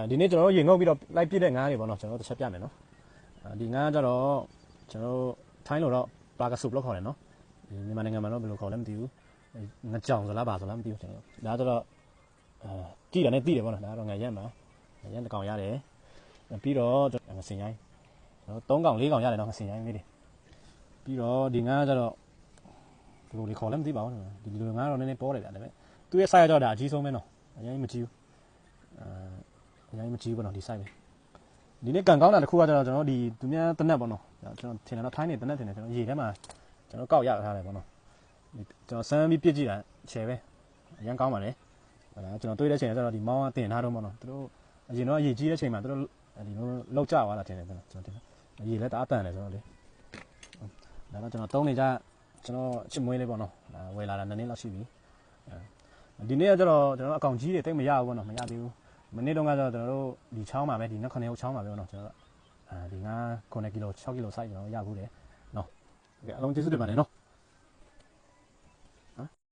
ဒီနေ့ကျွန်တော်တို့ရေငုပ်ပြီးတော့လိုက်ပြည့်တဲ့ငါးတွေပေါ့နော်ကျွန်တော်တို့တစ်ချက်ပြမယ်နော်ဒီငါးကြတော့ကျွန်တော်တို့ထိုင်းလို့တော့ပလာကဆုပ်လို့ခေါ်တယ်နော်ဒီမြန်မာနိုင်ငံမှာတော့ဘယ်လိုခေါ်လဲမသိဘူးငကြောင်ဆိုလားပါဆိုလားမသိဘူးကျွန်တော်ဒါကြတော့ကြည့်တယ်နဲ့သိတယ်ပေါ့နော်ဒါတော့ငရက်မှာငရက်တစ်ကောင်ရတယ်ပြီးတော့ငစင်ရိုင်း3ကောင်4ကောင်ရတယ်နော်ငစင်ရိုင်းလေးတွေပြီးတော့ဒီငါးကြတော့ဘယ်လိုခေါ်လဲမသိပါဘူးဒီလိုငါးတော့နည်းနည်းပေါ်တယ်ဗျာဒါပေမဲ့သူ့ရဲ့ size တော့ဒါအကြီးဆုံးပဲနော်အရင်မကြည့်ဘူးအရင်မကြည့်ဘူးနော်ဒီ size ပဲဒီနေ့ကန်ကောင်းတာတစ်ခုကကျတော့ကျွန်တော်ဒီသူများတနက်ပေါ့နော်ကျွန်တော်ထင်တယ်တော့ထိုင်းနေတနက်ထင်တယ်ကျွန်တော်ရေထဲမှာကျွန်တော်ကောက်ရထားတယ်ပေါ့နော်ကျွန်တော်စမ်းပြီးပြစ်ကြည့်တာချယ်ပဲအရင်ကောင်းပါလေဟုတ်လားကျွန်တော်တွေးတဲ့ချိန်ကျတော့ဒီမောင်းကတင်ထားတော့ပေါ့နော်သူတို့အရင်တော့ရေကြီးတဲ့ချိန်မှာသူတို့ဒီလိုလောက်ကြသွားတာထင်တယ်ကျွန်တော်တင်ရေလည်းတအားတန်တယ်ဆိုတော့လေဒါတော့ကျွန်တော်တုံးနေကြကျွန်တော်ချစ်မွေးလေးပေါ့နော်ဝယ်လာတာ2နှစ်လောက်ရှိပြီဒီနေ့ကကျတော့ကျွန်တော်အကောင့်ကြီးတွေတိတ်မရဘူးပေါ့နော်မရသေးဘူးမနေ့တုန်းကကျတော့ကျွန်တော်တို့ဒီချောင်းမှာပဲဒီ9ဟုတ်ချောင်းမှာပဲပေါ့နော်ကျွန်တော်ဒီ9 9ကီလို6ကီလို size ကျွန်တော်ရဘူးတယ်နော်ကဲအလုံးကျေးဇူးတင်ပါတယ်နော်